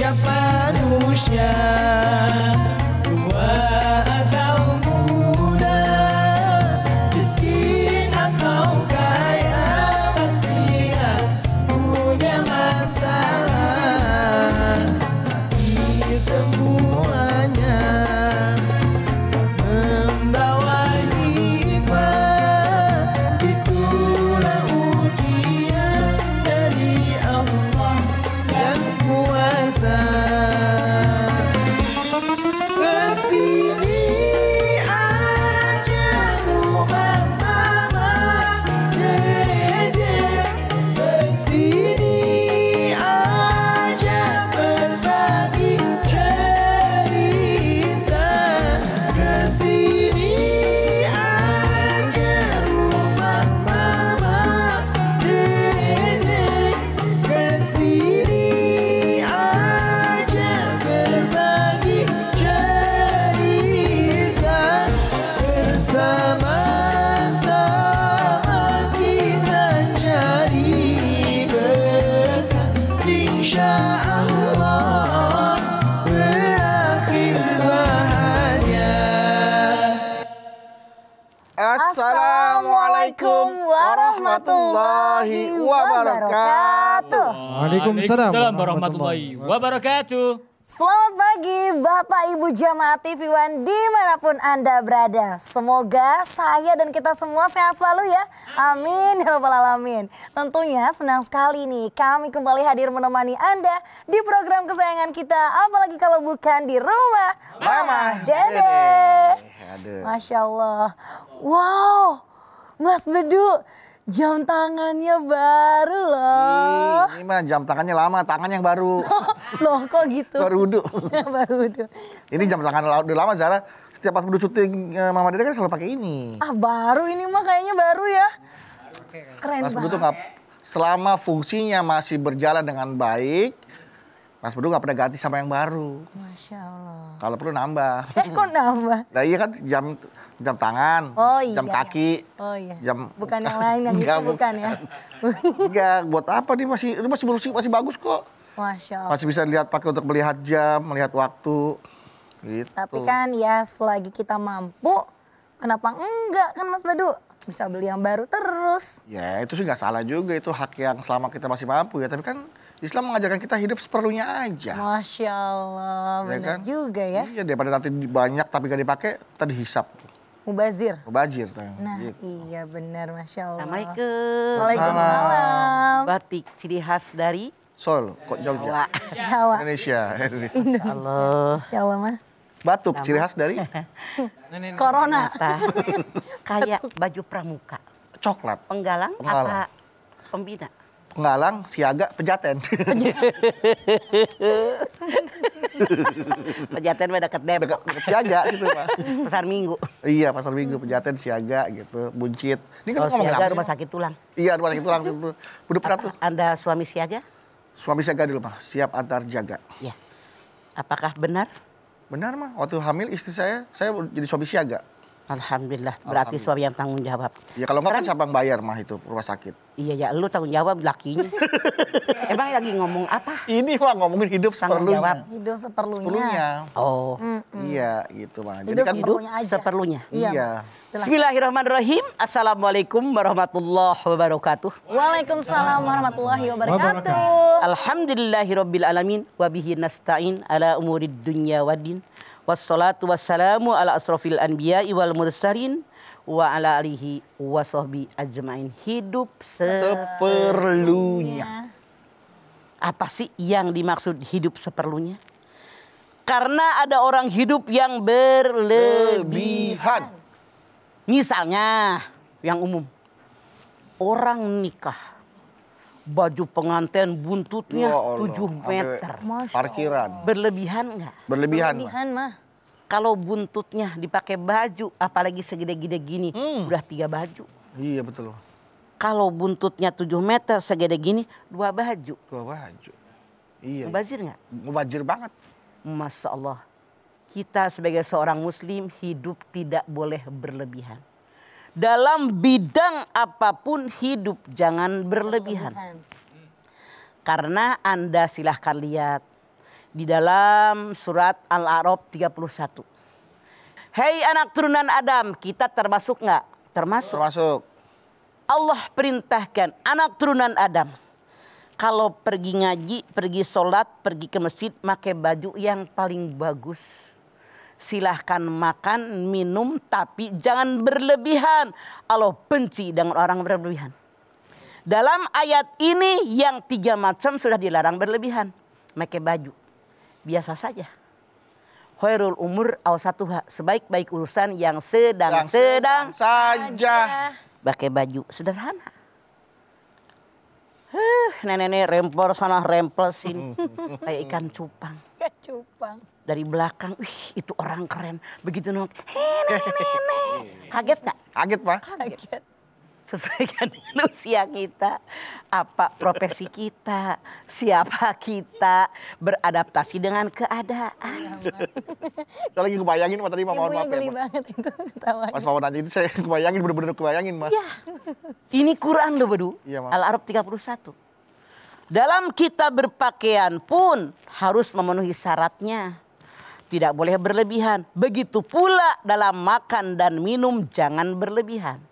setiap manusia, tua atau muda, miskin atau kaya, pastilah punya masalah. Tapi semuanya membawa hikmah, itulah ujian dari Allah yang kuasa. Kesini aja rumah mama, dede, kesini aja berbagi cerita, kesini aja rumah mama, dede, kesini aja berbagi cerita, bersama-sama kita cari berkah, insya Allah berakhir bahagia. Assalamualaikum warahmatullahi wabarakatuh. Waalaikumsalam warahmatullahi wabarakatuh. Selamat pagi Bapak Ibu Jamaah TV One dimanapun Anda berada. Semoga saya dan kita semua sehat selalu ya. Amin ya rabbal alamin. Tentunya senang sekali nih kami kembali hadir menemani Anda di program kesayangan kita. Apalagi kalau bukan di rumah Mama Dede. Masya Allah. Wow, Mas Bedu, jam tangannya baru loh. Ini mah jam tangannya lama, tangan yang baru. Loh kok gitu? Baru wudhu. Baru udah. Ini jam tangan udah lama Zara. Setiap pas Bedu syuting Mama Dede kan selalu pakai ini. Ah baru ini mah kayaknya baru ya. Keren Mas Bedu banget. tuh nggak, selama fungsinya masih berjalan dengan baik, Mas Bedu nggak pernah ganti sama yang baru. Masya Allah. Kalau perlu nambah. Kok nambah? Nah iya kan jam tangan, Oh iya. jam kaki, Oh iya. jam Bukan yang lain yang Enggak, itu bukan ya. Enggak, buat apa nih masih bersih, masih bagus kok. Masya Allah. Masih bisa dilihat pakai untuk melihat jam, melihat waktu. Gitu. Tapi kan ya selagi kita mampu, kenapa enggak kan Mas Bedu? Bisa beli yang baru terus. Ya itu sih nggak salah juga, itu hak yang selama kita masih mampu ya. Tapi kan Islam mengajarkan kita hidup seperlunya aja. Masya Allah, Ya benar kan? juga ya. Iya, daripada nanti banyak tapi gak dipakai, tadi hisap. Mubazir. Mubazir. Nah Gitu. iya benar Masya Allah. Assalamualaikum. Waalaikumsalam. Batik ciri khas dari Solo, kok Jogja. Jawa. Indonesia. Allah. Masya Allah mah. Batuk, ciri khas dari Corona. Ternyata kayak baju pramuka. coklat. Penggalang, Penggalang. apa pembina? Penggalang, siaga, pejaten. Pejaten mah deket Depok. Dekat siaga gitu Pak. Pasar Minggu. Iya, pasar Minggu, pejaten, siaga gitu, buncit. Ini Kalau kan ngomongin siaga apa rumah sih? sakit tulang. Iya, rumah sakit tulang itu. Udah pernah tuh. Anda suami siaga? Suami siaga dulu Pak, siap antar jaga. Ya. Apakah benar? Benar mah, waktu hamil istri saya jadi suami siaga. Alhamdulillah. Berarti Alhamdulillah. suami yang tanggung jawab. Ya kalau nggak kan siapa yang bayar mah itu rumah sakit. Iya ya, lu tanggung jawab lakinya. Emang lagi ngomong apa? Ini mah ngomongin hidup Tanggung jawab. seperlunya. Hidup seperlunya. Seperlunya. Oh, Iya, gitu mah. Jadi Hidup kan hidup Seperlunya aja. seperlunya. Iya. iya. Silakan. Bismillahirrahmanirrahim. Assalamualaikum warahmatullahi wabarakatuh. Waalaikumsalam warahmatullahi wabarakatuh. Alhamdulillahirabbil alamin wa bihi nasta'in ala umurid dunya waddin. Wassalatu wassalamu ala asrofil anbiya'i wal mursalin wa ala alihi wa sahbi ajmain. Hidup Seperlunya. apa sih yang dimaksud hidup seperlunya? Karena ada orang hidup yang berlebihan. Misalnya yang umum, orang nikah, baju pengantin buntutnya Ya Allah, 7 meter. sampai parkiran. Berlebihan nggak? Berlebihan. Mah. Berlebihan mah. Kalau buntutnya dipakai baju, apalagi segede-gede gini, udah 3 baju. Iya betul. Kalau buntutnya 7 meter segede gini, 2 baju. 2 baju. Iya. Mubazir nggak? Mubazir banget. Masya Allah. Kita sebagai seorang muslim hidup tidak boleh berlebihan. Dalam bidang apapun hidup jangan berlebihan. Karena Anda silahkan lihat di dalam surat Al-A'raf 31. Hei anak turunan Adam, kita termasuk nggak? Termasuk. Termasuk. Allah perintahkan anak turunan Adam. Kalau pergi ngaji, pergi sholat, pergi ke masjid, pakai baju yang paling bagus. Silahkan makan, minum, tapi jangan berlebihan. Allah benci dengan orang berlebihan. Dalam ayat ini yang 3 macam sudah dilarang berlebihan. Pakai baju. Biasa saja. Khairul umur awsatuha. Sebaik-baik urusan yang sedang-sedang saja. pakai baju sederhana. Nenek-nenek rempel sana rempel sini. Kayak ikan cupang. Cupang. Dari belakang, wih itu orang keren. Begitu nongol, nenek-nenek. Kaget gak? Kaget, Pak. Kaget. Sesuaikan dengan usia kita, apa profesi kita, siapa kita, beradaptasi dengan keadaan. Saya lagi kebayangin, Pak, tadi Mama Ibunya maaf geli ya, Pak. banget itu ketawanya. Pas Mama nanya itu saya kebayangin, bener-bener kebayangin, Mas. Ya, ini Quran loh Bedu, Iya, Mas. Al-Araf 31. Dalam kita berpakaian pun harus memenuhi syaratnya. Tidak boleh berlebihan. Begitu pula dalam makan dan minum jangan berlebihan.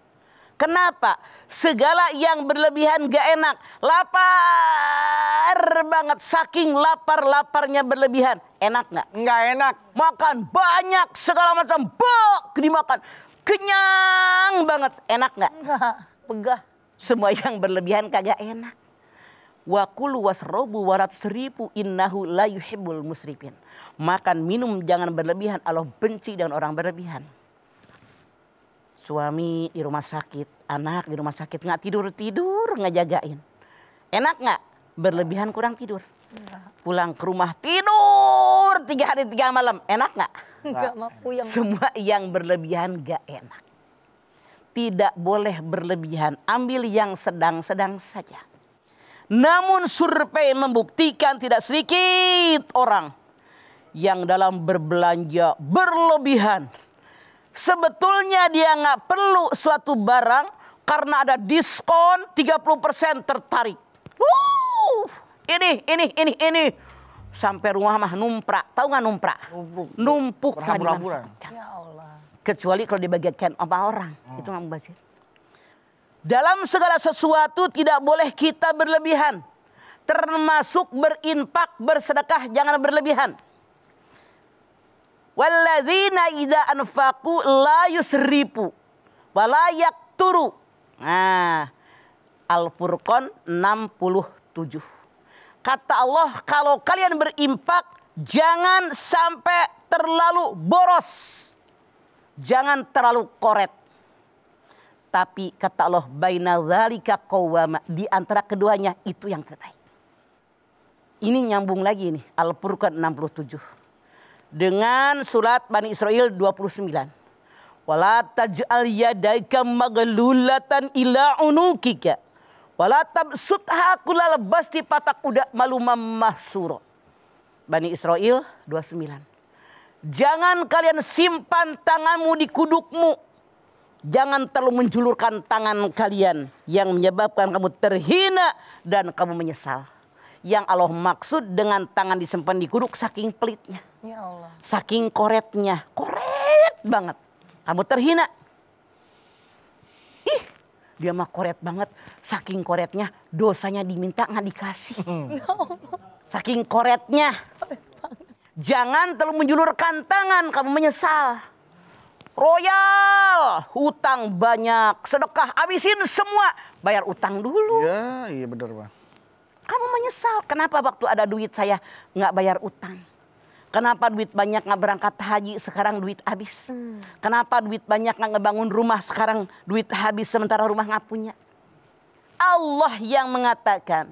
Kenapa? Segala yang berlebihan gak enak. Lapar banget. Saking lapar-laparnya berlebihan. Enak gak? Nggak enak. Makan banyak segala macam. Bok dimakan. Kenyang banget. Enak gak? Enggak, pegah. Semua yang berlebihan kagak enak. Wa kulu wasrobu waratsrifu innahu la yuhibbul musrifin. Makan minum jangan berlebihan. Allah benci dengan orang berlebihan. Suami di rumah sakit, anak di rumah sakit nggak tidur ngejagain. Enak nggak? Berlebihan kurang tidur. Pulang ke rumah tidur 3 hari 3 malam. Enak nggak? Enggak mampu yang Semua yang berlebihan gak enak. Tidak boleh berlebihan. Ambil yang sedang-sedang saja. Namun survei membuktikan tidak sedikit orang yang dalam berbelanja berlebihan. Sebetulnya dia nggak perlu suatu barang karena ada diskon 30% tertarik. Ini. Sampai rumah mah numprak. Tahu nggak numprak? Numpuk. Berhamburan-hamburan. ya Allah. Kecuali kalau dibagikan sama orang. Itu nggak mubazir. Dalam segala sesuatu tidak boleh kita berlebihan. Termasuk berinfak, bersedekah jangan berlebihan. Walladzina idza anfaqu la yusrifu wa la yaqturu. Nah, Al-Furqan 67. Kata Allah, kalau kalian berimpak jangan sampai terlalu boros. Jangan terlalu koret. Tapi kata Allah, baina dzalika qawwama, di antara keduanya itu yang terbaik. Ini nyambung lagi nih, Al-Furqan 67. Dengan surat Bani Israil 29. Wala taj'al yadaika maglulatan ila unukika. Wala tabsutha kullal basti fataquda malumam mahsura. Bani Israil 29. Jangan kalian simpan tanganmu di kudukmu. Jangan terlalu menjulurkan tangan kalian yang menyebabkan kamu terhina dan kamu menyesal. Yang Allah maksud dengan tangan disimpan di kuduk saking pelitnya. Ya Allah. Saking koretnya. Koret banget. Kamu terhina. Ih, dia mah koret banget. Saking koretnya dosanya diminta nggak dikasih. Ya Allah. Saking koretnya. Jangan terlalu menjulurkan tangan, kamu menyesal. Royal, hutang banyak, sedekah habisin semua. Bayar utang dulu. Ya, iya benar, Pak. Kamu menyesal. Kenapa waktu ada duit saya nggak bayar utang? Kenapa duit banyak nggak berangkat haji sekarang duit habis? Kenapa duit banyak nggak ngebangun rumah sekarang duit habis sementara rumah nggak punya? Allah yang mengatakan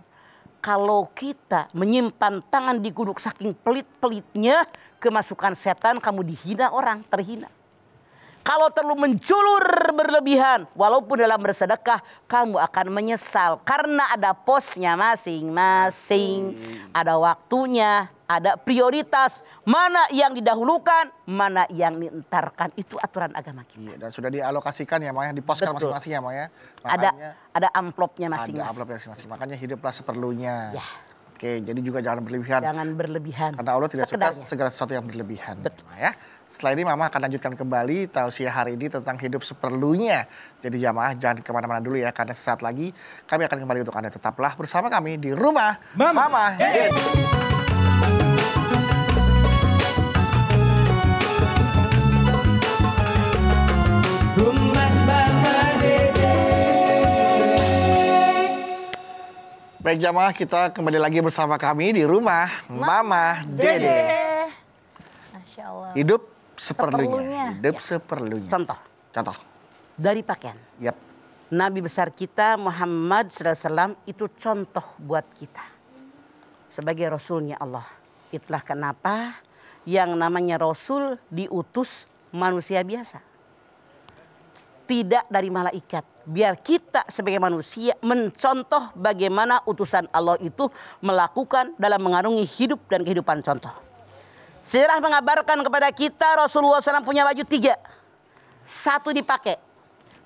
kalau kita menyimpan tangan di kuduk saking pelit-pelitnya kemasukan setan kamu dihina orang terhina. Kalau terlalu menjulur berlebihan, walaupun dalam bersedekah, kamu akan menyesal. Karena ada posnya masing-masing. Ada waktunya, ada prioritas. Mana yang didahulukan, mana yang dientarkan. Itu aturan agama kita. Iya, dan sudah dialokasikan ya, Maya, diposkan Betul. masing-masing ya, Maya. Ada amplopnya masing-masing. Ada amplopnya masing-masing. Makanya hiduplah seperlunya. Ya. Oke, jadi juga jangan berlebihan. Jangan berlebihan. Karena Allah tidak suka Sekedarnya. segala sesuatu yang berlebihan. Betul. Ya. Setelah ini Mama akan lanjutkan kembali tausiah hari ini tentang hidup seperlunya. Jadi jamaah jangan kemana-mana dulu ya, karena sesaat lagi kami akan kembali untuk Anda. Tetaplah bersama kami di Rumah Mama Dede. Rumah Mama Dede. Baik jamaah, kita kembali lagi bersama kami di Rumah Mama Dede. Masya Allah. Hidup seperlunya. Seperlunya. Hidup seperlunya. Contoh Contoh. dari pakaian. Yap. Nabi besar kita Muhammad SAW itu contoh buat kita. Sebagai Rasulnya Allah. Itulah kenapa yang namanya Rasul diutus manusia biasa. Tidak dari malaikat. Biar kita sebagai manusia mencontoh bagaimana utusan Allah itu melakukan dalam mengarungi hidup dan kehidupan contoh. Sejarah mengabarkan kepada kita Rasulullah SAW punya baju 3. 1 dipakai,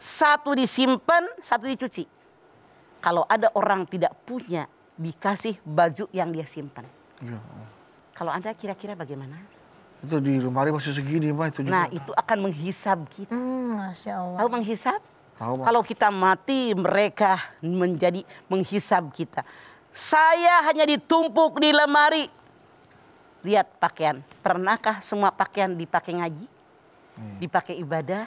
1 disimpan, 1 dicuci. Kalau ada orang tidak punya, dikasih baju yang dia simpan. Ya. Kalau Anda kira-kira bagaimana? Itu di lemari masih segini Mbak itu juga. Nah itu akan menghisab kita. Masya Allah. Tahu menghisab? Tahu, Mbak. Kalau kita mati mereka menjadi menghisab kita. Saya hanya ditumpuk di lemari. Lihat pakaian. Pernahkah semua pakaian dipakai ngaji? Dipakai ibadah?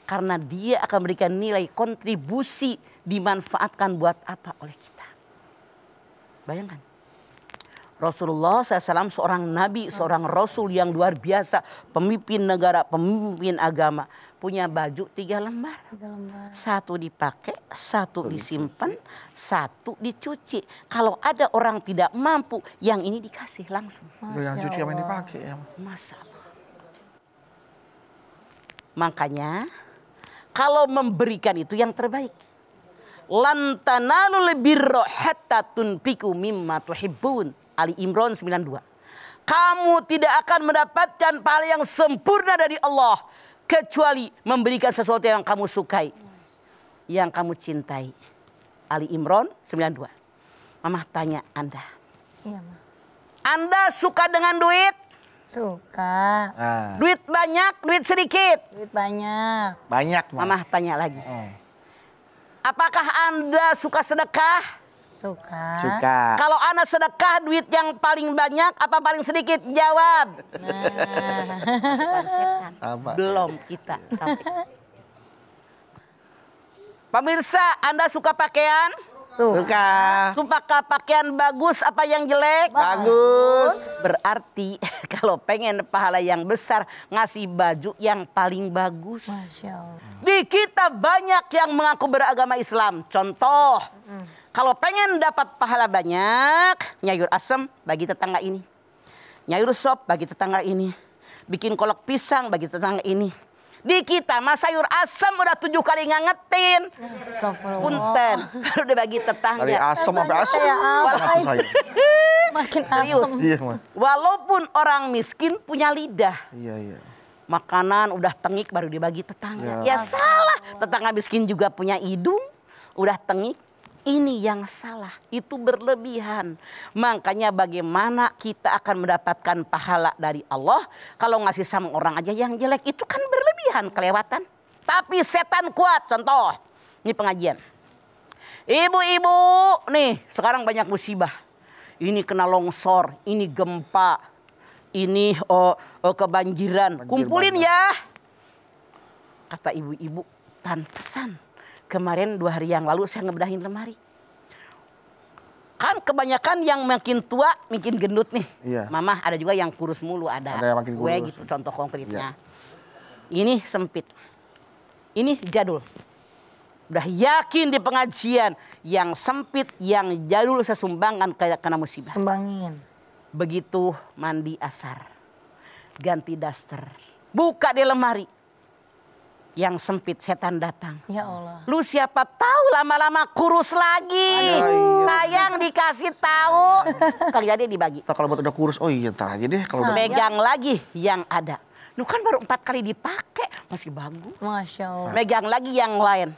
Karena dia akan memberikan nilai kontribusi dimanfaatkan buat apa oleh kita. Bayangkan. Rasulullah SAW seorang nabi, seorang rasul yang luar biasa. Pemimpin negara, pemimpin agama. Punya baju 3 lembar. 1 dipakai, 1 disimpan, 1 dicuci. Kalau ada orang tidak mampu, yang ini dikasih langsung. Yang cuci yang ini dipakai ya. Masalah. Makanya kalau memberikan itu yang terbaik. Lan tanalul birra hatta tunfiqu mimma tuhibbun. Ali Imran 92. Kamu tidak akan mendapatkan pahala yang sempurna dari Allah kecuali memberikan sesuatu yang kamu sukai, yang kamu cintai. Ali Imran 92. Mama tanya Anda. Iya, Ma. Anda suka dengan duit? Suka. Nah, Duit banyak, duit sedikit? Duit banyak. banyak Mbak. Mama tanya lagi. Oh. Apakah Anda suka sedekah? Suka. Suka. Kalau Anda sedekah duit yang paling banyak apa paling sedikit? Jawab. Sama. Belum kita sampai. Pemirsa, Anda suka pakaian? Suka. Suka pakaian bagus apa yang jelek? Bagus. Berarti kalau pengen pahala yang besar, ngasih baju yang paling bagus. Masya Allah. Di kita banyak yang mengaku beragama Islam. Contoh, kalau pengen dapat pahala banyak, nyayur asem bagi tetangga ini. Nyayur sop bagi tetangga ini. Bikin kolak pisang bagi tetangga ini. Di kita mah sayur asem udah 7 kali ngangetin. Astagfirullah. Punten, baru udah bagi tetangga. Dari asam sampai asam. Ya Allah. Satu sayur. Makin Serius. asem. Iya, Mas. Walaupun orang miskin punya lidah. Iya, iya. Makanan udah tengik baru dibagi tetangga. Ya. Ya salah. Tetangga miskin juga punya hidung. Udah tengik. Ini yang salah. Itu berlebihan. Makanya bagaimana kita akan mendapatkan pahala dari Allah. Kalau ngasih sama orang aja yang jelek itu kan berlebihan. Kelewatan. Tapi setan kuat. Contoh. Ini pengajian. Ibu-ibu. Nih sekarang banyak musibah. Ini kena longsor. Ini gempa. Ini kebanjiran. Kumpulin ya. Kata ibu-ibu. Pantesan. Kemarin 2 hari yang lalu saya ngebedahin lemari. Kan kebanyakan yang makin tua makin gendut nih. Iya. Mama ada juga yang kurus mulu ada. Ada yang makin Gue kurus. gitu contoh konkretnya. Iya. Ini sempit. Ini jadul. Udah yakin di pengajian. Yang sempit, yang jadul saya sumbangkan kayak kena musibah. Sumbangin. Begitu mandi asar. Ganti daster. Buka di lemari. Yang sempit setan datang. Ya Allah. Lu siapa tahu lama-lama kurus lagi. Sayang dikasih tahu. Kang jadi dibagi. Ntar kalau buat udah kurus, oh iya ntar aja deh. Kalau udah Megang lagi yang ada. Lu kan baru 4 kali dipakai. Masih bagus. Masya Allah. Megang lagi yang lain.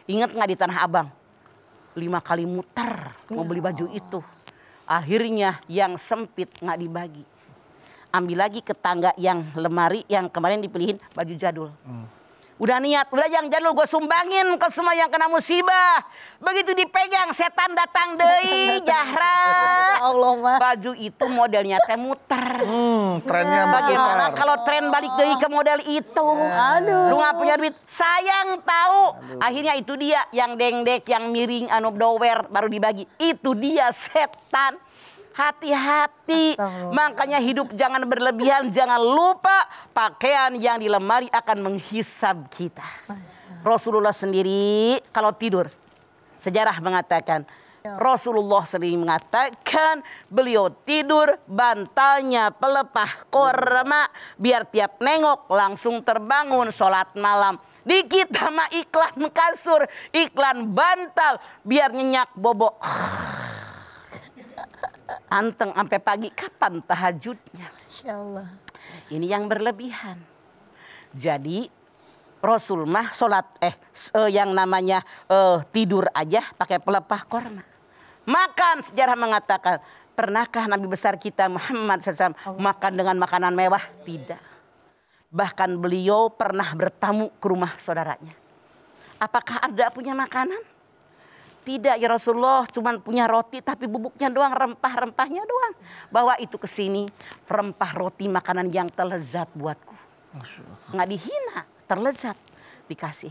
Ingat nggak di Tanah Abang? 5 kali muter mau beli baju itu. Akhirnya yang sempit nggak dibagi. Ambil lagi ke tangga yang lemari yang kemarin dipilihin baju jadul. Udah niat, udah yang jadul gue sumbangin ke semua yang kena musibah. Begitu dipegang setan datang deui jahra. Allah mah. Baju itu modelnya teh muter. Trennya Bagaimana berputar. kalau tren balik deui ke model itu? Aduh. Lu nggak punya duit, sayang tahu. Akhirnya itu dia yang dengdek, yang miring, anu dower baru dibagi. Itu dia setan. Hati-hati, Astagfirullah. makanya hidup jangan berlebihan, jangan lupa pakaian yang di lemari akan menghisab kita. Rasulullah sendiri kalau tidur, sejarah mengatakan, Rasulullah sering mengatakan beliau tidur bantalnya pelepah korma biar tiap nengok langsung terbangun sholat malam. Di kita mah iklan kasur, iklan bantal biar nyenyak bobo. Anteng sampai pagi, kapan tahajudnya? Masya Allah. Ini yang berlebihan. Jadi Rasul mah sholat yang namanya tidur aja pakai pelepah korma. Makan, sejarah mengatakan, pernahkah Nabi besar kita Muhammad SAW makan dengan makanan mewah? Tidak. Bahkan beliau pernah bertamu ke rumah saudaranya. Apakah ada punya makanan? Tidak ya Rasulullah, cuman punya roti tapi bubuknya doang, rempah-rempahnya doang. Bawa itu ke sini, rempah roti makanan yang terlezat buatku. Nggak dihina, terlezat dikasih.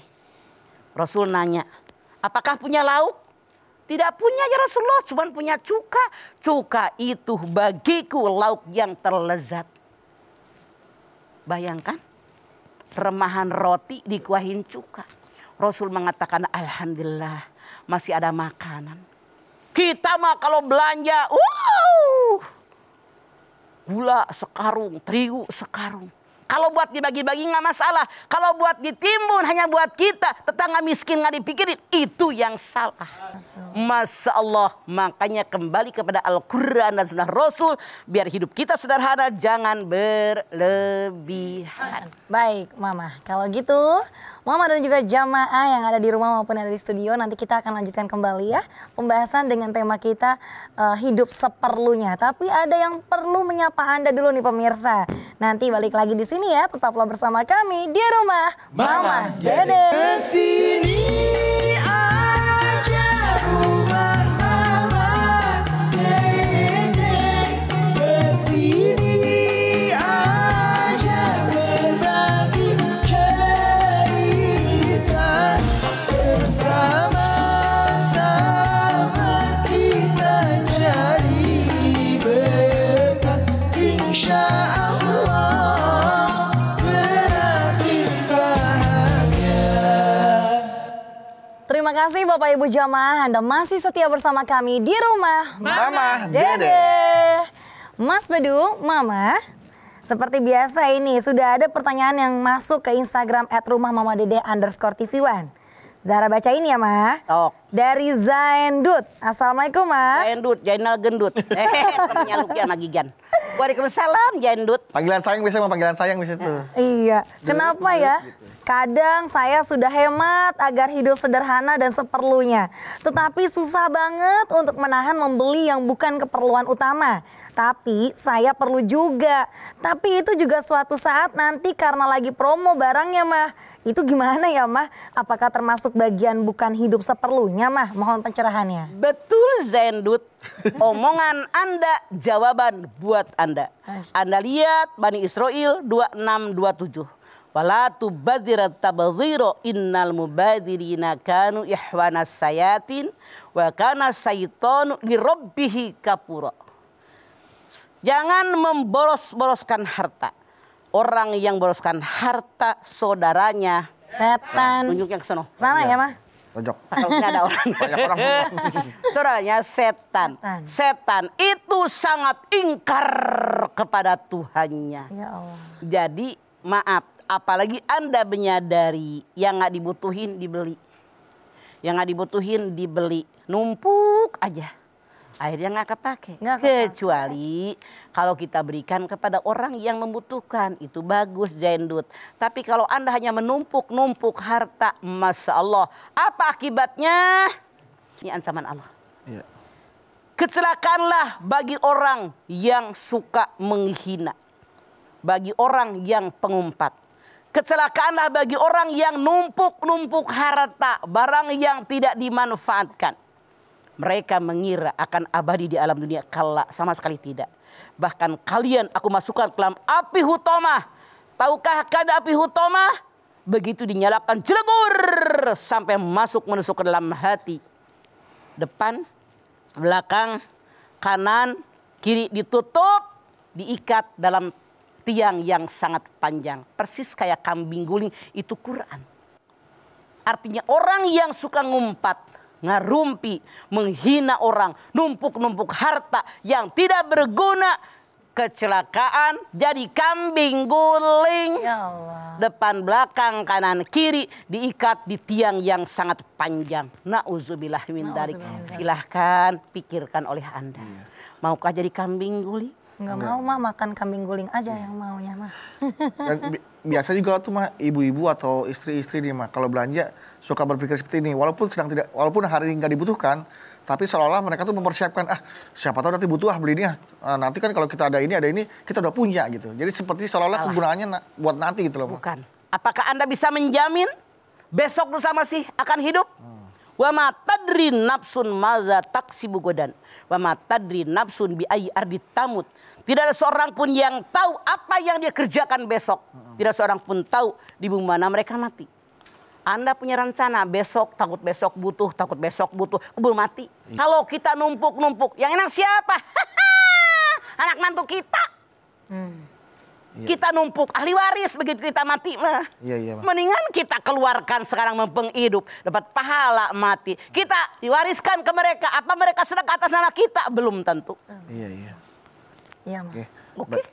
Rasul nanya, apakah punya lauk? Tidak punya ya Rasulullah, cuman punya cuka. Cuka itu bagiku lauk yang terlezat. Bayangkan, remahan roti dikuahin cuka. Rasul mengatakan alhamdulillah. Masih ada makanan. Kita mah kalau belanja, gula sekarung, terigu sekarung. Kalau buat dibagi-bagi nggak masalah. Kalau buat ditimbun hanya buat kita, tetangga miskin nggak dipikirin, itu yang salah. Masya Allah, makanya kembali kepada Al-Quran dan Sunnah Rasul, biar hidup kita sederhana, jangan berlebihan. Baik Mama, kalau gitu Mama dan juga jamaah yang ada di rumah maupun ada di studio, nanti kita akan lanjutkan kembali ya pembahasan dengan tema kita hidup seperlunya. Tapi ada yang perlu menyapa Anda dulu nih pemirsa. Nanti balik lagi di sini ya, tetaplah bersama kami di rumah Mama Dede. Kesini aja rumah Mama Dede. Kesini aja berbagi cerita. Bersama-sama kita cari berkah. Insya Allah berakhir bahagia. Terima kasih Bapak Ibu jamaah, Anda masih setia bersama kami di rumah Mama Dede. Dede. Mas Bedu, Mama, seperti biasa ini sudah ada pertanyaan yang masuk ke Instagram @rumahmamadede_tv1. Zahra bacain ya Ma. Tok. Dari Zaindut. Assalamualaikum Ma. Jaindut, Jainal gendut. Temennya Luki sama Gigan. Waalaikumsalam Jaindut. Panggilan sayang biasanya mau panggilan sayang bisa tuh. Iya, kenapa ya? Kadang saya sudah hemat agar hidup sederhana dan seperlunya. Tetapi susah banget untuk menahan membeli yang bukan keperluan utama. Tapi saya perlu juga. Tapi itu juga suatu saat nanti karena lagi promo barangnya Mah. Itu gimana ya Mah? Apakah termasuk bagian bukan hidup seperlunya Mah? Mohon pencerahannya. Betul Zaindut. Omongan Anda jawaban buat Anda. Anda lihat Bani Israel 2627. Wala tubadzir tabdzira innal mubadirina kanu ihwanas sayatin wa kana syaitanu lirabbih kafura. Jangan memboros-boroskan harta. Orang yang boroskan harta saudaranya Setan. tunjuknya ke sono. Sana ya Mah? Pojok. Kalau ini ada orang. Banyak orang semua. Saudaranya setan. Setan. Setan itu sangat ingkar kepada Tuhannya. Ya Allah. Jadi maaf, apalagi Anda menyadari yang nggak dibutuhin dibeli. Yang nggak dibutuhin dibeli. Numpuk aja. Akhirnya nggak kepake. Nggak kepake. Kecuali kalau kita berikan kepada orang yang membutuhkan. Itu bagus Zaindut. Tapi kalau Anda hanya menumpuk-numpuk harta. Masya Allah. Apa akibatnya? Ini ancaman Allah. Iya. Kecelakaanlah bagi orang yang suka menghina. Bagi orang yang pengumpat. Kecelakaanlah bagi orang yang numpuk-numpuk harta. Barang yang tidak dimanfaatkan. Mereka mengira akan abadi di alam dunia. Kala, sama sekali tidak. Bahkan kalian aku masukkan ke dalam api hutomah. Tahukah kada api hutomah? Begitu dinyalakan jelegur. Sampai masuk menusuk ke dalam hati. Depan, belakang, kanan, kiri ditutup, diikat dalam tiang yang sangat panjang. Persis kayak kambing guling, itu Quran. Artinya orang yang suka ngumpat, ngarumpi, menghina orang, numpuk-numpuk harta yang tidak berguna, kecelakaan, jadi kambing guling. Ya Allah. Depan, belakang, kanan, kiri diikat di tiang yang sangat panjang. Nauzubillah min dzalik. Silahkan pikirkan oleh Anda. Maukah jadi kambing guling? Nggak mau mah, makan kambing guling aja yang maunya mah. Dan biasa juga tuh mah ibu-ibu atau istri-istri nih mah kalau belanja suka berpikir seperti ini. Walaupun hari ini nggak dibutuhkan, tapi seolah-olah mereka tuh mempersiapkan, siapa tahu nanti butuh beli ini. Nanti kan kalau kita ada ini kita udah punya gitu. Jadi seperti seolah-olah kegunaannya buat nanti gitu loh. Bukan. Apakah Anda bisa menjamin besok lusa masih akan hidup? Wa ma tadri nafsun madza taksibu godan. Wa ma tadri nafsun bi ayyi ardi tamut. Tidak ada seorang pun yang tahu apa yang dia kerjakan besok. Tidak seorang pun tahu di bumi mana mereka mati. Anda punya rencana besok, takut besok butuh, keburu mati. Kalau kita numpuk-numpuk, yang enak siapa? Anak mantu kita. Kita numpuk ahli waris begitu kita mati mah. Iya. Mendingan kita keluarkan sekarang mumpung hidup, dapat pahala mati. Kita diwariskan ke mereka, apa mereka sedekah atas nama kita? Belum tentu. Iya. Iya mas.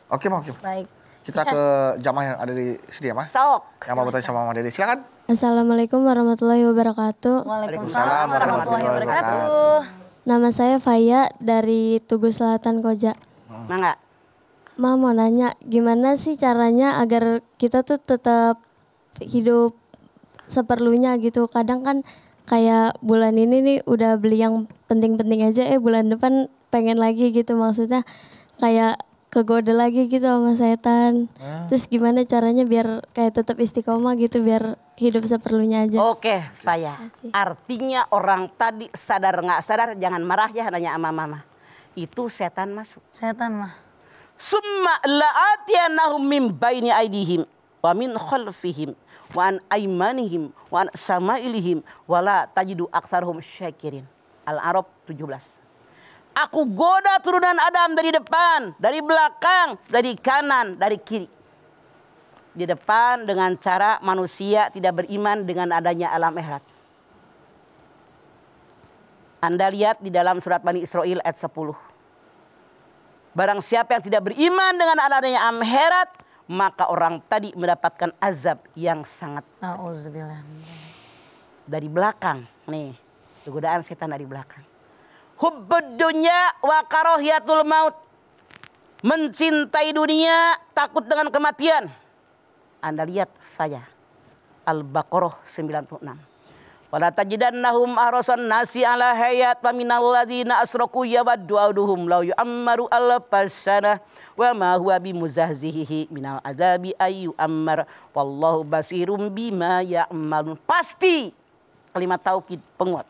Oke. Baik. Kita ke jamaah yang ada di sini ya Mas. Sok. Yang mau bertanya sama Mama Dede, silakan. Assalamualaikum warahmatullahi wabarakatuh. Waalaikumsalam warahmatullahi wabarakatuh. Nama saya Faya dari Tugu Selatan Koja. Mangga. Ma mau nanya, gimana sih caranya agar kita tuh tetap hidup seperlunya gitu. Kadang kan kayak bulan ini nih udah beli yang penting-penting aja, bulan depan pengen lagi gitu, maksudnya kayak kegoda lagi gitu sama setan. Terus gimana caranya biar kayak tetap istiqomah gitu, biar hidup seperlunya aja. Oke, Faya. Artinya orang tadi sadar nggak sadar, jangan marah ya nanya sama mama. Itu setan masuk. Setan mah. Summa la'atiyanahum min baini aidihim wa min khalfihim wa an aymanihim wa an samailihim wa la tajidu aktsarhum syakirin. Al-A'raf 17. Aku goda turunan Adam dari depan, dari belakang, dari kanan, dari kiri. Di depan dengan cara manusia tidak beriman dengan adanya alam akhirat. Anda lihat di dalam surat Bani Israil ayat 10. Barang siapa yang tidak beriman dengan adanya alam akhirat, maka orang tadi mendapatkan azab yang sangat. Nauzubillah. Dari belakang, nih, godaan setan dari belakang. Hubbud dunya wa karahiyatul maut. Mencintai dunia, takut dengan kematian. Anda lihat Faya. Al-Baqarah 96. Wala tajidannahum ahrasan nasi ala hayat wa minal ladzina asraku yawaddu ahaduhum law yu'ammaru alfasana wa ma huwa bimuzahzihi minal adzabi ayyu ammar wallahu basirum bima ya'malun. Pasti kalimat taukid penguat.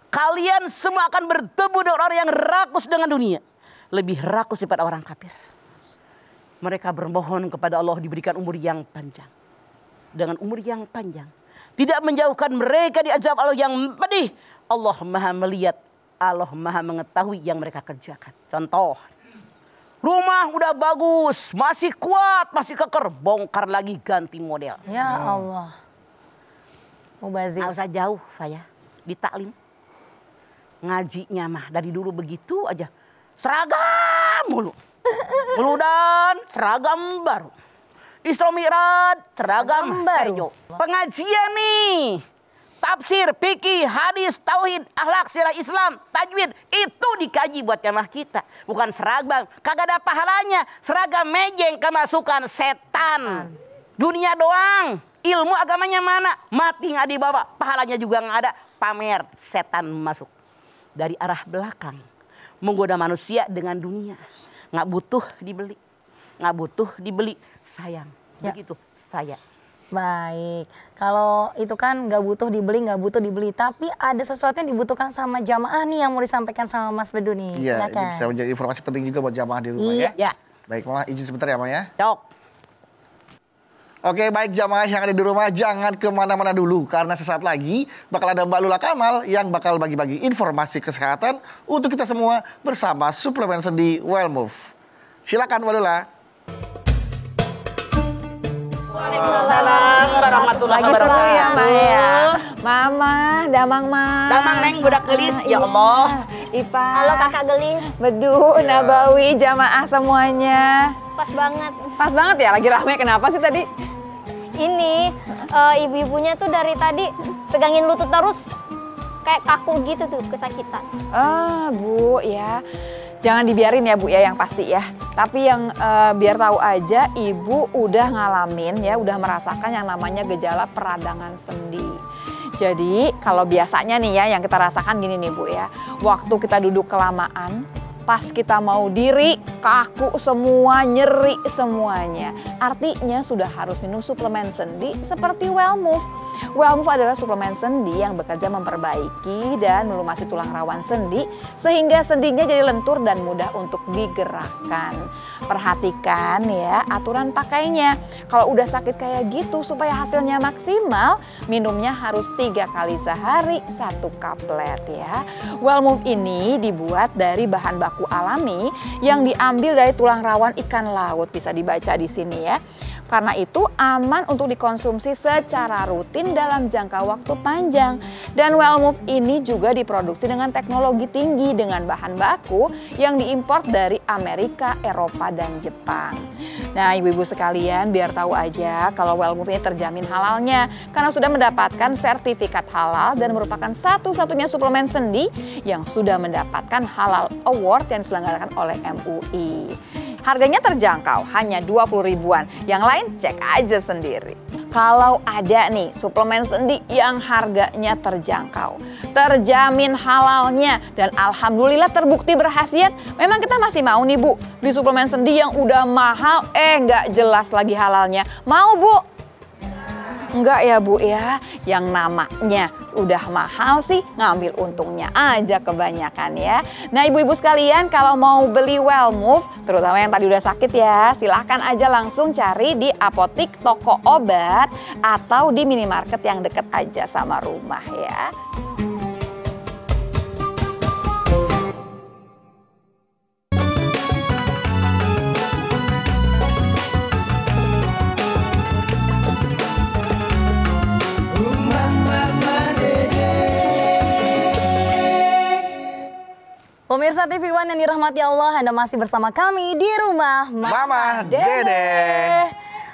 Kalian semua akan bertemu dengan orang yang rakus dengan dunia. Lebih rakus daripada orang kafir. Mereka bermohon kepada Allah diberikan umur yang panjang. Dengan umur yang panjang. Tidak menjauhkan mereka di azab Allah yang pedih. Allah maha melihat. Allah maha mengetahui yang mereka kerjakan. Contoh. Rumah udah bagus. Masih kuat. Masih keker. Bongkar lagi ganti model. Ya Allah. Mubazir. Nggak usah jauh Faya. Di taklim. Ngajinya mah dari dulu begitu aja. Seragam mulu. Meludan seragam baru. Isra Mi'raj seragam baru. Pengajian nih. Tafsir, fikih, hadis, tauhid, akhlak, sirah Islam, tajwid. Itu dikaji buat jamaah kita. Bukan seragam. Kagak ada pahalanya. Seragam mejeng kemasukan setan. Dunia doang. Ilmu agamanya mana? Mati nggak dibawa. Pahalanya juga nggak ada. Pamer setan masuk. dari arah belakang. Menggoda manusia dengan dunia. Nggak butuh dibeli. Nggak butuh dibeli. Sayang. Ya. Begitu saya. Baik, kalau itu kan nggak butuh dibeli, tapi ada sesuatu yang dibutuhkan sama jamaah nih yang mau disampaikan sama Mas Bedu nih. Iya, Silakan. ini bisa menjadi informasi penting juga buat jamaah di rumah Iya. ya. Ya. Baik, Mama izin sebentar ya, Mama ya. Cok. Oke, baik jamaah yang ada di rumah jangan kemana-mana dulu karena sesaat lagi bakal ada Mbak Lula Kamal yang bakal bagi-bagi informasi kesehatan untuk kita semua bersama suplemen sendi Well Move. Silakan Mbak Lula. Waalaikumsalam warahmatullahi Lagi seru wabarakatuh. ya, Mbak ya. Mama, damang Ma. Damang neng budak gelis, ya Allah. Ipa. Halo kakak gelis, Bedu, Nabawi, jamaah semuanya. pas banget. Pas banget ya, lagi rame. Kenapa sih tadi? Ini ibu-ibunya tuh dari tadi pegangin lutut terus, kayak kaku gitu tuh, kesakitan. Ah, Bu, ya. Jangan dibiarin ya, Bu, ya, yang pasti ya. Tapi yang biar tahu aja, Ibu udah ngalamin ya, udah merasakan yang namanya gejala peradangan sendi. Jadi, kalau biasanya nih ya, yang kita rasakan gini nih, Bu, ya. Waktu kita duduk kelamaan, pas kita mau diri, kaku semua, nyeri semuanya. Artinya sudah harus minum suplemen sendi seperti Well Move. Well Move adalah suplemen sendi yang bekerja memperbaiki dan melumasi tulang rawan sendi sehingga sendinya jadi lentur dan mudah untuk digerakkan. Perhatikan ya aturan pakainya. Kalau udah sakit kayak gitu supaya hasilnya maksimal, minumnya harus 3 kali sehari 1 kaplet ya. Well Move ini dibuat dari bahan baku alami yang diambil dari tulang rawan ikan laut, bisa dibaca di sini ya. Karena itu aman untuk dikonsumsi secara rutin dalam jangka waktu panjang. Dan Well Move ini juga diproduksi dengan teknologi tinggi dengan bahan baku yang diimpor dari Amerika, Eropa, dan Jepang. Nah ibu-ibu sekalian biar tahu aja kalau Well Move ini terjamin halalnya karena sudah mendapatkan sertifikat halal dan merupakan satu-satunya suplemen sendi yang sudah mendapatkan halal award yang diselenggarakan oleh MUI. Harganya terjangkau, hanya 20 ribuan. Yang lain cek aja sendiri. Kalau ada nih suplemen sendi yang harganya terjangkau, terjamin halalnya, dan alhamdulillah terbukti berkhasiat, memang kita masih mau nih Bu, beli suplemen sendi yang udah mahal, nggak jelas lagi halalnya. Mau Bu? Enggak ya Bu ya, yang namanya udah mahal sih ngambil untungnya aja kebanyakan ya. Nah ibu-ibu sekalian kalau mau beli Well Move, terutama yang tadi udah sakit ya, silahkan aja langsung cari di apotik, toko obat, atau di minimarket yang deket aja sama rumah ya. Pemirsa TV One yang dirahmati Allah, Anda masih bersama kami di rumah Mama Dede.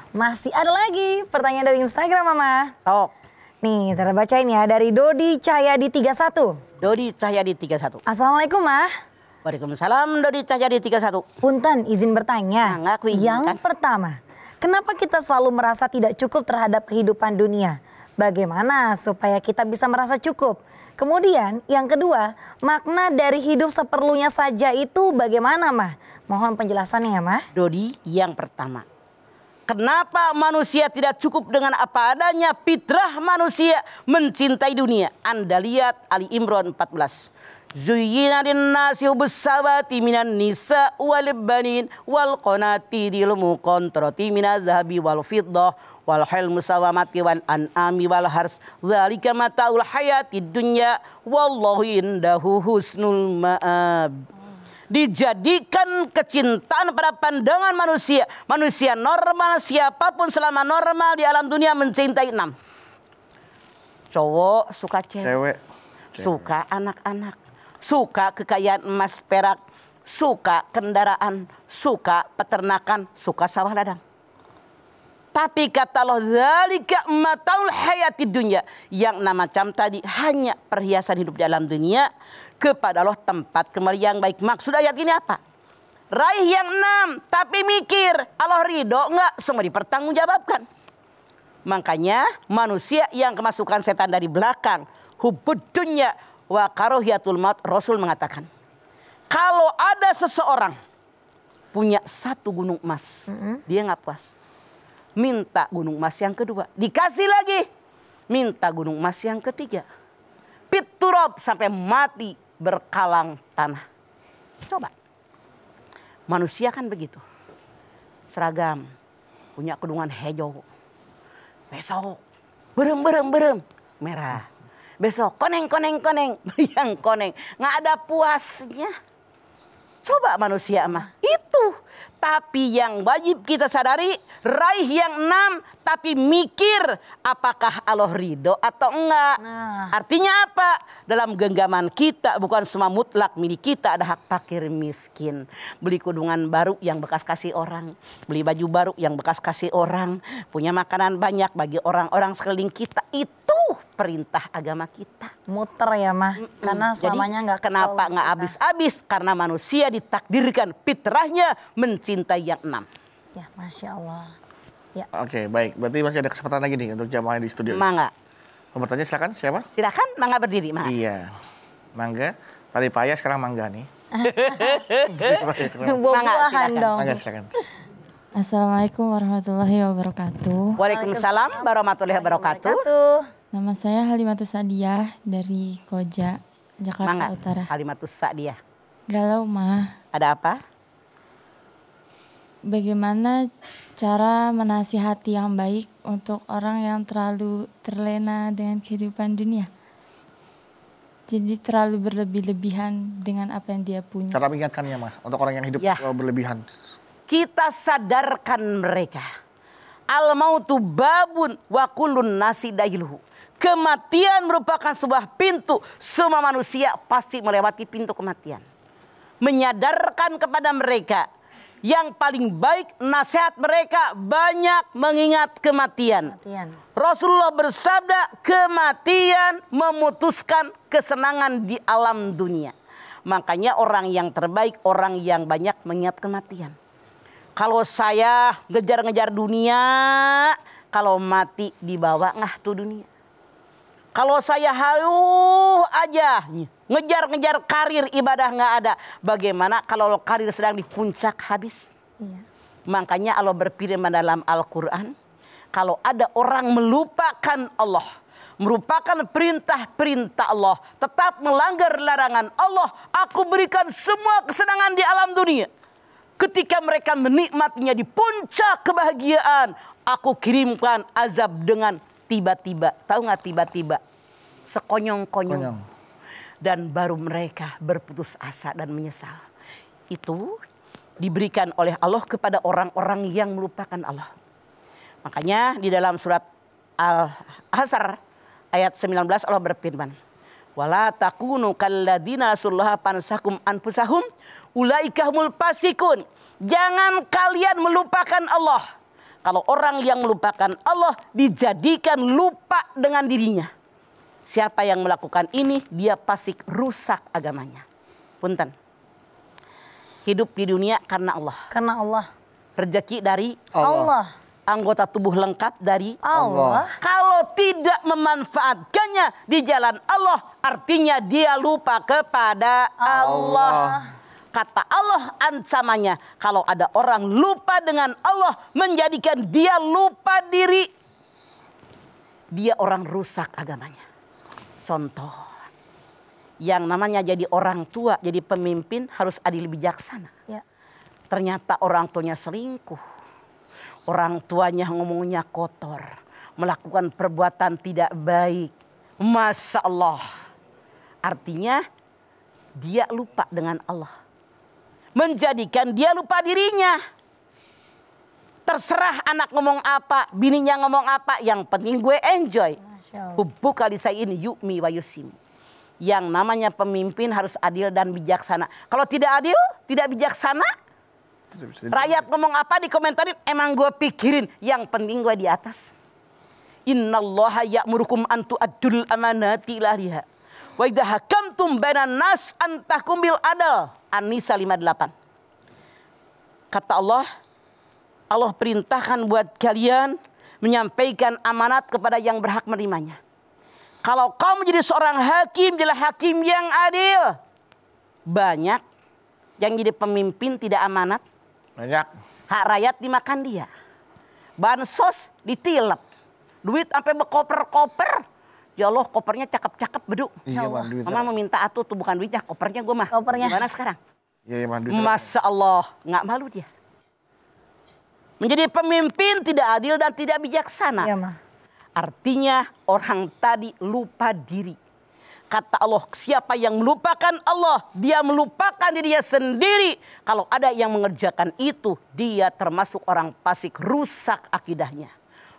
Masih ada lagi pertanyaan dari Instagram Mama. Tok. Nih, saya bacain ya dari Dodi Cahyadi 31. Dodi Cahyadi 31. Assalamualaikum Mah. Waalaikumsalam Dodi Cahyadi 31. Punten izin bertanya. Nah, ngaku izin, Yang kan? pertama, kenapa kita selalu merasa tidak cukup terhadap kehidupan dunia? Bagaimana supaya kita bisa merasa cukup? Kemudian yang kedua, makna dari hidup seperlunya saja itu bagaimana Mah? Mohon penjelasannya ya Mah. Dodi yang pertama. Kenapa manusia tidak cukup dengan apa adanya? Fitrah manusia mencintai dunia. Anda lihat Ali Imran 14. Zuyyina linnasi hubbus sabati minan nisa wal banin wal qanatiril muqantarati minaz zahabi wal fiddah wal hil musawamati wal an'ami wal hars dzalika mataul hayatid dunya wallahu indahu husnul ma'ab. Dijadikan kecintaan pada pandangan manusia. Manusia normal siapapun selama normal di alam dunia mencintai 6. Cowok suka cewek. Suka anak-anak. Suka kekayaan emas perak. Suka kendaraan. Suka peternakan. Suka sawah ladang. Tapi kata Allah, dzalika mataul hayatid dunya. Yang macam tadi hanya perhiasan hidup di alam dunia. Kepada Allah tempat kembali yang baik. Maksud ayat ini apa? Raih yang 6, tapi mikir Allah ridho enggak? Semua dipertanggungjawabkan. Makanya manusia yang kemasukan setan dari belakang, hubbud dunya wa karahiyatul maut, Rasul mengatakan, kalau ada seseorang punya 1 gunung emas, dia nggak puas. Minta gunung emas yang kedua, dikasih lagi. Minta gunung emas yang ketiga. Piturab sampai mati berkalang tanah. Coba. Manusia kan begitu. Seragam, punya kerudungan hijau. Besok berem merah. Besok koneng yang koneng, nggak ada puasnya. Coba manusia mah itu. Tapi yang wajib kita sadari, raih yang 6 tapi mikir apakah Allah ridho atau enggak. Artinya apa? Dalam genggaman kita bukan semua mutlak milik kita, ada hak fakir miskin. Beli kerudungan baru yang bekas kasih orang, beli baju baru yang bekas kasih orang, punya makanan banyak bagi orang-orang sekeliling kita, itu perintah agama kita. Muter ya mah, karena selamanya nggak. Kenapa nggak habis-habis? Karena manusia ditakdirkan fitrahnya mencintai yang 6. Ya, Masya Allah. Ya. Oke, baik. Berarti masih ada kesempatan lagi nih untuk jamaah di studio. Mangga. Mau bertanya silakan, siapa? Silakan, Mangga berdiri, Mangga. Iya. Mangga. Tadi payah, sekarang Mangga nih. Buah-buahan dong. Mangga silakan. Assalamualaikum warahmatullahi wabarakatuh. Waalaikumsalam warahmatullahi wabarakatuh. Nama saya Halimatus Sadiah dari Koja, Jakarta Mangga. Utara. Halimatus Sadiah. Galau mah. Ada apa? Bagaimana cara menasihati yang baik untuk orang yang terlalu terlena dengan kehidupan dunia? Jadi terlalu berlebih-lebihan dengan apa yang dia punya. Cara mengingatkannya mah untuk orang yang hidup berlebihan. Kita sadarkan mereka. Al-mautu babun wa kullun nasi dailuhu. Kematian merupakan sebuah pintu. Semua manusia pasti melewati pintu kematian. Menyadarkan kepada mereka, yang paling baik nasihat mereka banyak mengingat kematian. Rasulullah bersabda, kematian memutuskan kesenangan di alam dunia. Makanya orang yang terbaik, orang yang banyak mengingat kematian. Kalau saya ngejar-ngejar dunia, kalau mati dibawa ngah tuh dunia. Kalau saya haluh aja, ngejar-ngejar karir ibadah nggak ada. Bagaimana kalau karir sedang di puncak habis? Iya. Makanya Allah berfirman dalam Al-Quran, kalau ada orang melupakan Allah, merupakan perintah-perintah Allah, tetap melanggar larangan Allah, aku berikan semua kesenangan di alam dunia. Ketika mereka menikmatinya di puncak kebahagiaan, aku kirimkan azab dengan tiba-tiba. Tahu nggak tiba-tiba? Sekonyong-konyong. Dan baru mereka berputus asa dan menyesal. Itu diberikan oleh Allah kepada orang-orang yang melupakan Allah. Makanya di dalam surat Al-Hasr ayat 19 Allah berfirman, wala takunu kalladzina sullaha pansakum anfusahum ulaika humul fasikun. Jangan kalian melupakan Allah. Kalau orang yang melupakan Allah dijadikan lupa dengan dirinya. Siapa yang melakukan ini, dia fasik, rusak agamanya. Punten. Hidup di dunia karena Allah. Karena Allah. Rezeki dari Allah. Anggota tubuh lengkap dari Allah. Kalau tidak memanfaatkannya di jalan Allah, artinya dia lupa kepada Allah. Kata Allah ancamannya, kalau ada orang lupa dengan Allah, menjadikan dia lupa diri, dia orang rusak agamanya. Contoh, yang namanya jadi orang tua, jadi pemimpin harus adil bijaksana. Ya. Ternyata orang tuanya selingkuh, orang tuanya ngomongnya kotor, melakukan perbuatan tidak baik. Masya Allah, artinya dia lupa dengan Allah. Menjadikan dia lupa dirinya. Terserah anak ngomong apa, bininya ngomong apa, yang penting gue enjoy. Hubbuka lisai'in yu'mi wa yusim. Yang namanya pemimpin harus adil dan bijaksana. Kalau tidak adil, tidak bijaksana, rakyat ngomong apa dikomentarin, emang gue pikirin, yang penting gue di atas. Innallaha ya'murukum an tu'addul amanati ila ahliha. Wa idza hakamtum bainan nas an tahkum bil adl. An-Nisa 58. Kata Allah, Allah perintahkan buat kalian menyampaikan amanat kepada yang berhak menerimanya. Kalau kau menjadi seorang hakim, jadilah hakim yang adil. Banyak yang jadi pemimpin tidak amanat. Banyak. Hak rakyat dimakan dia. Bansos ditilep. Duit sampai berkoper-koper. Ya Allah, kopernya cakep-cakep beduk. Iya, Bang, duit. Mama meminta atuh tuh bukan duitnya, kopernya gue mah. Kopernya. Gimana sekarang? Iya, Bang, duit. Masya Allah, nggak malu dia. Menjadi pemimpin tidak adil dan tidak bijaksana. Iya, Ma. Artinya orang tadi lupa diri. Kata Allah, siapa yang melupakan Allah, dia melupakan dirinya sendiri. Kalau ada yang mengerjakan itu, dia termasuk orang fasik, rusak akidahnya.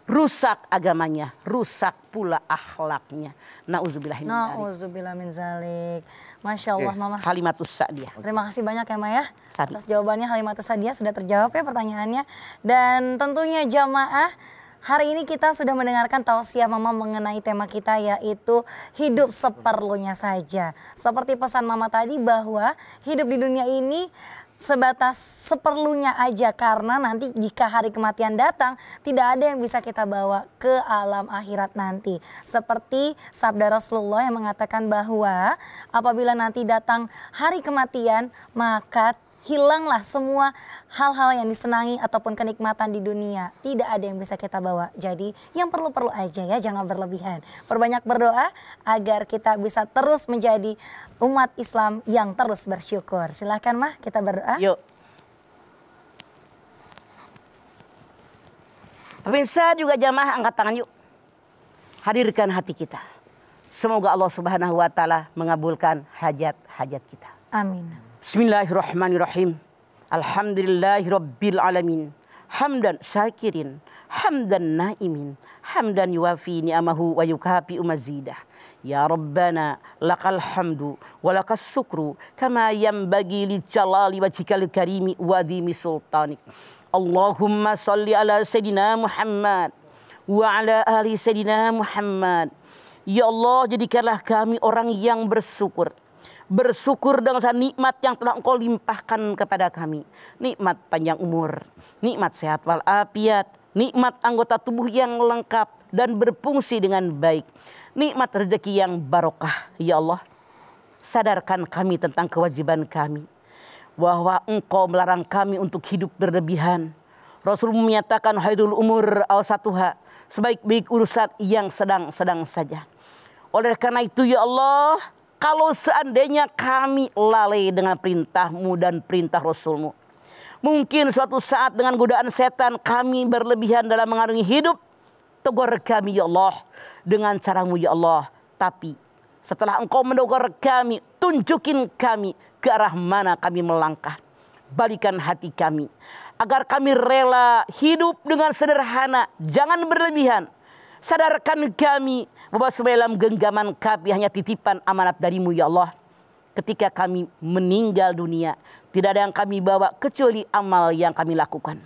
Rusak agamanya, rusak pula akhlaknya. Nauzubillah min dzalik. Nauzubillah min dzalik. Masya Allah, Mama. Halimatus Sa'diyah. Terima kasih banyak ya, Ma ya. Sadi. Atas jawabannya Halimatus Sa'diyah sudah terjawab ya pertanyaannya. Dan tentunya jamaah, hari ini kita sudah mendengarkan tausiah Mama mengenai tema kita yaitu hidup seperlunya saja. Seperti pesan Mama tadi bahwa hidup di dunia ini sebatas seperlunya aja, karena nanti jika hari kematian datang tidak ada yang bisa kita bawa ke alam akhirat nanti. Seperti sabda Rasulullah yang mengatakan bahwa apabila nanti datang hari kematian maka hilanglah semua hal-hal yang disenangi ataupun kenikmatan di dunia. Tidak ada yang bisa kita bawa. Jadi yang perlu-perlu aja ya, jangan berlebihan. Perbanyak berdoa agar kita bisa terus menjadi umat Islam yang terus bersyukur. Silahkan Mah, kita berdoa. Yuk. Pemirsa juga jamaah, angkat tangan yuk. Hadirkan hati kita. Semoga Allah Subhanahu wa taala mengabulkan hajat-hajat kita. Amin. Bismillahirrahmanirrahim. Alhamdulillahirabbil alamin. Hamdan syakirin, hamdan naimin, hamdan yuwafi ni'amahu wa yukafi mazidah. Ya Rabbana lakal hamdu wa lakas syukru kama yanbaghi li jalali wajhikal karimi wa dimi sultanik. Allahumma shalli ala sayidina Muhammad wa ala ali sayidina Muhammad. Ya Allah, jadikanlah kami orang yang bersyukur. Bersyukur dengan nikmat yang telah Engkau limpahkan kepada kami. Nikmat panjang umur, nikmat sehat walafiat, nikmat anggota tubuh yang lengkap dan berfungsi dengan baik. Nikmat rezeki yang barokah. Ya Allah, sadarkan kami tentang kewajiban kami. Bahwa Engkau melarang kami untuk hidup berlebihan. Rasul menyatakan haidul umur awsatuha, sebaik-baik urusan yang sedang-sedang saja. Oleh karena itu ya Allah, kalau seandainya kami lalai dengan perintah-Mu dan perintah Rasul-Mu, mungkin suatu saat dengan godaan setan kami berlebihan dalam mengarungi hidup, tegur kami ya Allah dengan cara-Mu ya Allah. Tapi setelah Engkau menegur kami, tunjukin kami ke arah mana kami melangkah. Balikan hati kami agar kami rela hidup dengan sederhana, jangan berlebihan. Sadarkan kami bahwa dalam genggaman kami hanya titipan amanat dari-Mu ya Allah. Ketika kami meninggal dunia, tidak ada yang kami bawa kecuali amal yang kami lakukan.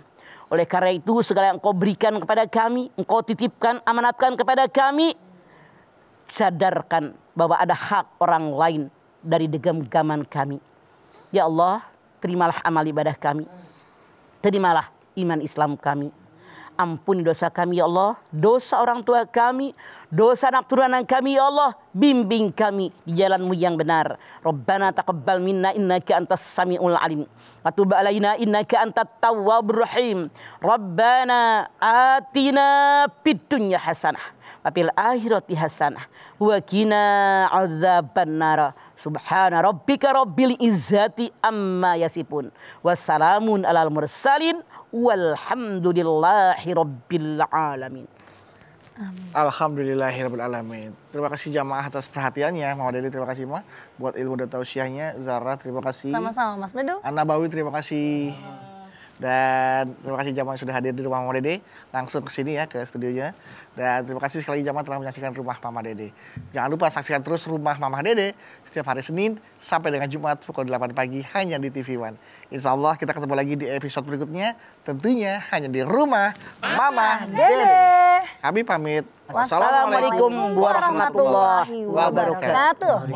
Oleh karena itu segala yang Engkau berikan kepada kami, Engkau titipkan, amanatkan kepada kami, sadarkan bahwa ada hak orang lain dari genggaman kami. Ya Allah, terimalah amal ibadah kami. Terimalah iman Islam kami. Ampuni dosa kami ya Allah, dosa orang tua kami, dosa anak turunan kami ya Allah. Bimbing kami di jalan-Mu yang benar. Rabbana taqabbal minna innaka antas samiul alim. Wa tub alaina innaka antat tawwabur rahim. Rabbana atina fid dunya hasanah wa fil akhirati hasanah wa qina adzabannar. Subhana rabbika rabbil izzati amma yasifun. Wassalamun alal mursalin. Walhamdulillahi rabbil alamin. Alhamdulillahirabbil alamin. Terima kasih jamaah atas perhatiannya. Mama Dede terima kasih Ma buat ilmu dan tausiahnya. Zara terima kasih. Sama-sama Mas Bedu. Ana Bawi terima kasih. Dan terima kasih jamaah yang sudah hadir di rumah Mama Dede. Langsung ke sini ya, ke studionya. Dan terima kasih sekali jamaah telah menyaksikan Rumah Mama Dede. Jangan lupa saksikan terus Rumah Mama Dede setiap hari Senin sampai dengan Jumat pukul 8 pagi hanya di TV One. Insya Allah kita ketemu lagi di episode berikutnya. Tentunya hanya di Rumah Mama Dede. Kami pamit. Wassalamualaikum warahmatullahi wabarakatuh.